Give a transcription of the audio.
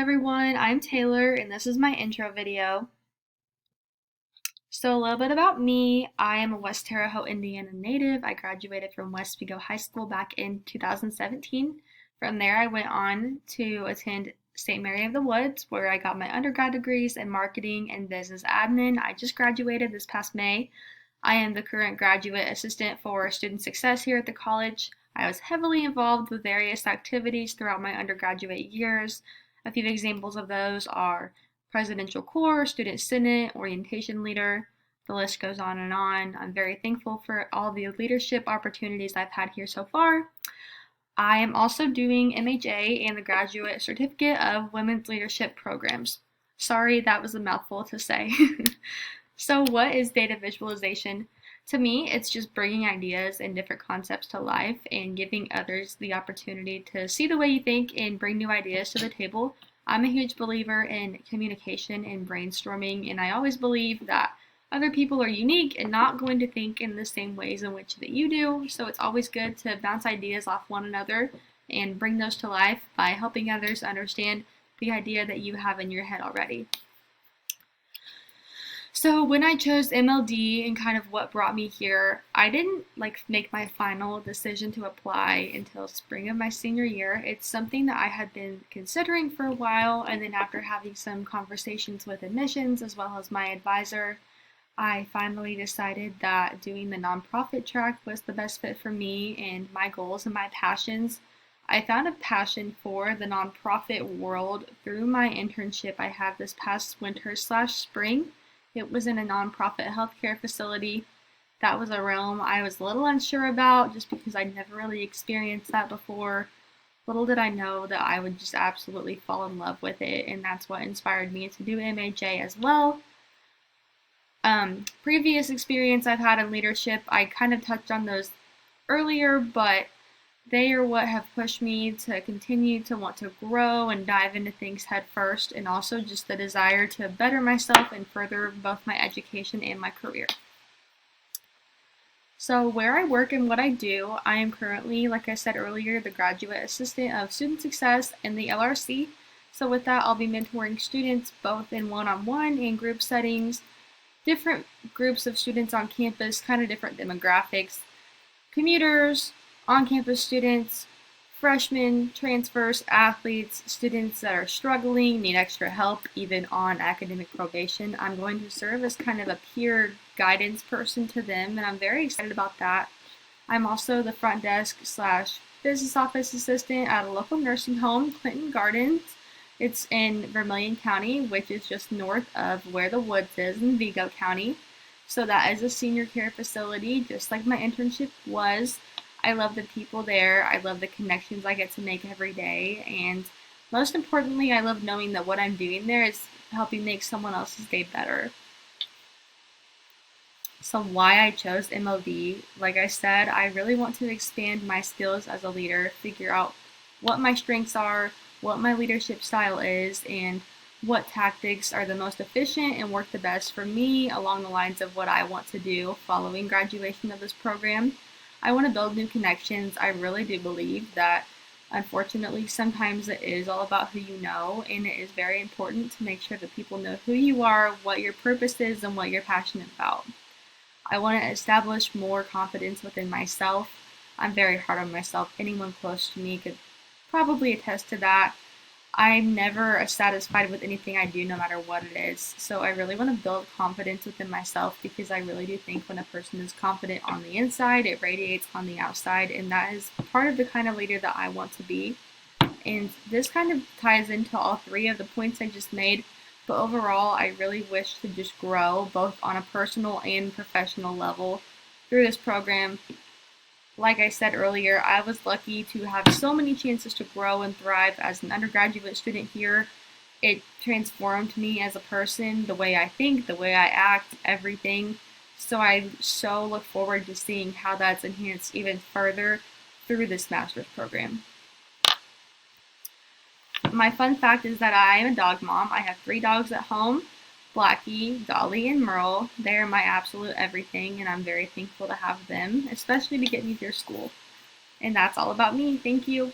everyone, I'm Taylor and this is my intro video. So a little bit about me, I am a West Terre Haute, Indiana native. I graduated from Westwego High School back in 2017. From there I went on to attend St. Mary of the Woods where I got my undergrad degrees in marketing and business admin. I just graduated this past May. I am the current graduate assistant for student success here at the college. I was heavily involved with various activities throughout my undergraduate years. A few examples of those are presidential corps, student senate, orientation leader. The list goes on and on. I'm very thankful for all the leadership opportunities I've had here so far. I am also doing MHA and the Graduate Certificate of Women's Leadership Programs. Sorry, that was a mouthful to say. So what is data visualization? To me, it's just bringing ideas and different concepts to life and giving others the opportunity to see the way you think and bring new ideas to the table. I'm a huge believer in communication and brainstorming, and I always believe that other people are unique and not going to think in the same ways in which that you do, so it's always good to bounce ideas off one another and bring those to life by helping others understand the idea that you have in your head already. So when I chose MLD and kind of what brought me here, I didn't make my final decision to apply until spring of my senior year. It's something that I had been considering for a while, and then after having some conversations with admissions as well as my advisor, I finally decided that doing the nonprofit track was the best fit for me and my goals and my passions. I found a passion for the nonprofit world through my internship I had this past winter/spring. It was in a nonprofit healthcare facility. That was a realm I was a little unsure about just because I'd never really experienced that before. Little did I know that I would just absolutely fall in love with it, and that's what inspired me to do MHA as well. Previous experience I've had in leadership, I kind of touched on those earlier, but they are what have pushed me to continue to want to grow and dive into things head first, and also just the desire to better myself and further both my education and my career. So where I work and what I do, I am currently, like I said earlier, the graduate assistant of student success in the LRC. So with that, I'll be mentoring students both in one-on-one and group settings, different groups of students on campus, kind of different demographics, commuters, on-campus students, freshmen, transfers, athletes, students that are struggling, need extra help, even on academic probation. I'm going to serve as kind of a peer guidance person to them, and I'm very excited about that. I'm also the front desk / business office assistant at a local nursing home, Clinton Gardens. It's in Vermilion County, which is just north of where the Woods is in Vigo County. So that is a senior care facility, just like my internship was. I love the people there. I love the connections I get to make every day. And most importantly, I love knowing that what I'm doing there is helping make someone else's day better. So why I chose MLD, like I said, I really want to expand my skills as a leader, figure out what my strengths are, what my leadership style is, and what tactics are the most efficient and work the best for me along the lines of what I want to do following graduation of this program. I want to build new connections. I really do believe that, unfortunately, sometimes it is all about who you know, and it is very important to make sure that people know who you are, what your purpose is, and what you're passionate about. I want to establish more confidence within myself. I'm very hard on myself. Anyone close to me could probably attest to that. I'm never satisfied with anything I do, no matter what it is. So I really want to build confidence within myself because I really do think when a person is confident on the inside, it radiates on the outside, and that is part of the kind of leader that I want to be. And this kind of ties into all three of the points I just made. But overall, I really wish to just grow both on a personal and professional level through this program. Like I said earlier, I was lucky to have so many chances to grow and thrive as an undergraduate student here. It transformed me as a person, the way I think, the way I act, everything. So I so look forward to seeing how that's enhanced even further through this master's program. My fun fact is that I am a dog mom. I have 3 dogs at home. Blackie, Dolly, and Merle. They are my absolute everything, and I'm very thankful to have them, especially to get me through school. And that's all about me. Thank you.